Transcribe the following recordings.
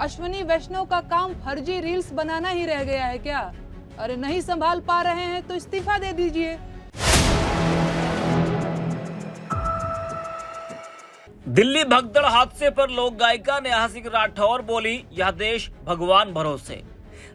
अश्विनी वैष्णव का काम फर्जी रील्स बनाना ही रह गया है क्या? अरे नहीं संभाल पा रहे हैं तो इस्तीफा दे दीजिए। दिल्ली भगदड़ हादसे पर लोक गायिका नेहा सिंह राठौर बोली, यह देश भगवान भरोसे।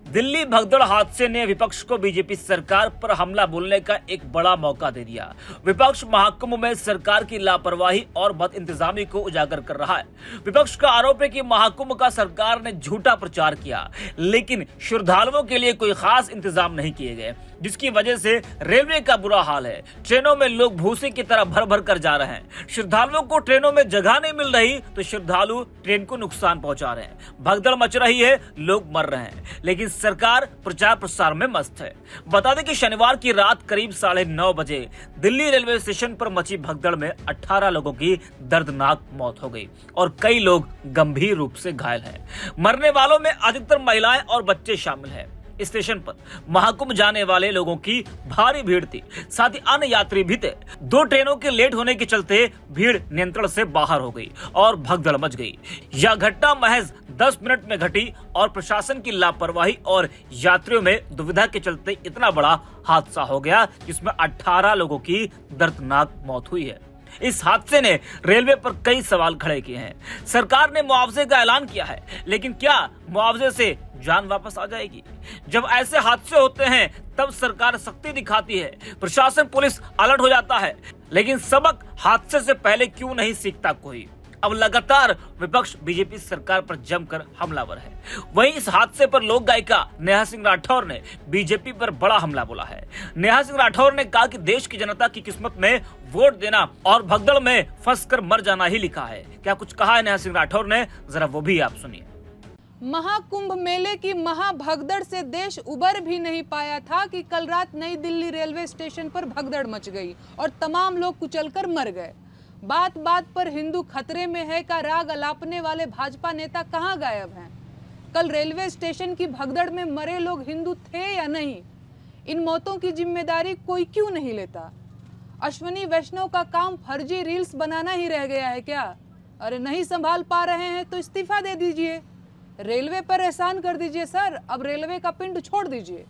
दिल्ली भगदड़ हादसे ने विपक्ष को बीजेपी सरकार पर हमला बोलने का एक बड़ा मौका दे दिया। विपक्ष महाकुंभ में सरकार की लापरवाही और बदइंतजामी को उजागर कर रहा है। विपक्ष का आरोप है कि महाकुंभ का सरकार ने झूठा प्रचार किया, लेकिन श्रद्धालुओं के लिए कोई खास इंतजाम नहीं किए गए, जिसकी वजह से रेलवे का बुरा हाल है। ट्रेनों में लोग भूसे की तरह भर भर कर जा रहे हैं। श्रद्धालुओं को ट्रेनों में जगह नहीं मिल रही तो श्रद्धालु ट्रेन को नुकसान पहुंचा रहे हैं। भगदड़ मच रही है, लोग मर रहे हैं, लेकिन सरकार प्रचार प्रसार में मस्त है। बता दें कि शनिवार की रात करीब 9:30 बजे दिल्ली रेलवे स्टेशन पर मची भगदड़ में 18 लोगों की दर्दनाक मौत हो गई और कई लोग गंभीर रूप से घायल हैं। मरने वालों में अधिकतर महिलाएं और बच्चे शामिल हैं। स्टेशन पर महाकुंभ जाने वाले लोगों की भारी भीड़ थी, साथ ही अन्य यात्री भी थे। 2 ट्रेनों के लेट होने के चलते भीड़ नियंत्रण से बाहर हो गई और भगदड़ मच गई। यह घटना महज 10 मिनट में घटी और प्रशासन की लापरवाही और यात्रियों में दुविधा के चलते इतना बड़ा हादसा हो गया, जिसमें 18 लोगों की दर्दनाक मौत हुई है। इस हादसे ने रेलवे पर कई सवाल खड़े किए हैं। सरकार ने मुआवजे का ऐलान किया है, लेकिन क्या मुआवजे से जान वापस आ जाएगी? जब ऐसे हादसे होते हैं तब सरकार सख्ती दिखाती है, प्रशासन पुलिस अलर्ट हो जाता है, लेकिन सबक हादसे से पहले क्यों नहीं सीखता कोई? अब लगातार विपक्ष बीजेपी सरकार पर जमकर हमलावर है। वहीं इस हादसे पर लोक गायिका नेहा सिंह राठौर ने बीजेपी पर बड़ा हमला बोला है। नेहा सिंह राठौर ने कहा कि देश की जनता की किस्मत में वोट देना और भगदड़ में फंसकर मर जाना ही लिखा है। क्या कुछ कहा है नेहा सिंह राठौर ने, जरा वो भी आप सुनिए। महाकुंभ मेले की महाभगदड़ से देश उबर भी नहीं पाया था कि कल रात नई दिल्ली रेलवे स्टेशन पर भगदड़ मच गई और तमाम लोग कुचलकर मर गए। बात बात पर हिंदू खतरे में है का राग अलापने वाले भाजपा नेता कहां गायब हैं? कल रेलवे स्टेशन की भगदड़ में मरे लोग हिंदू थे या नहीं? इन मौतों की जिम्मेदारी कोई क्यों नहीं लेता? अश्विनी वैष्णव का काम फर्जी रील्स बनाना ही रह गया है क्या? अरे नहीं संभाल पा रहे हैं तो इस्तीफा दे दीजिए। रेलवे पर एहसान कर दीजिए सर, अब रेलवे का पिंड छोड़ दीजिए।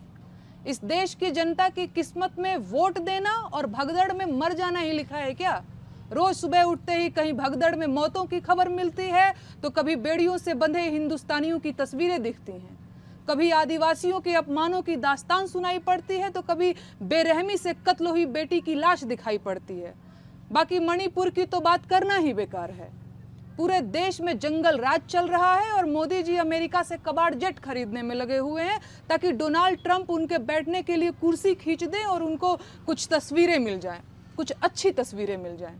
इस देश की जनता की किस्मत में वोट देना और भगदड़ में मर जाना ही लिखा है क्या? रोज सुबह उठते ही कहीं भगदड़ में मौतों की खबर मिलती है तो कभी बेड़ियों से बंधे हिंदुस्तानियों की तस्वीरें दिखती हैं, कभी आदिवासियों के अपमानों की दास्तान सुनाई पड़ती है तो कभी बेरहमी से कत्ल हुई बेटी की लाश दिखाई पड़ती है। बाकी मणिपुर की तो बात करना ही बेकार है। पूरे देश में जंगल राज चल रहा है और मोदी जी अमेरिका से कबाड़ जेट खरीदने में लगे हुए हैं ताकि डोनाल्ड ट्रंप उनके बैठने के लिए कुर्सी खींच दें और उनको कुछ तस्वीरें मिल जाएं, कुछ अच्छी तस्वीरें मिल जाएं।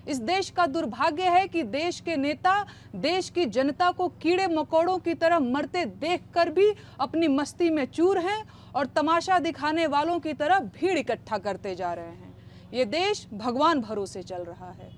इस देश का दुर्भाग्य है कि देश के नेता देश की जनता को कीड़े मकोड़ों की तरह मरते देखकर भी अपनी मस्ती में चूर हैं और तमाशा दिखाने वालों की तरह भीड़ इकट्ठा करते जा रहे हैं। ये देश भगवान भरोसे चल रहा है।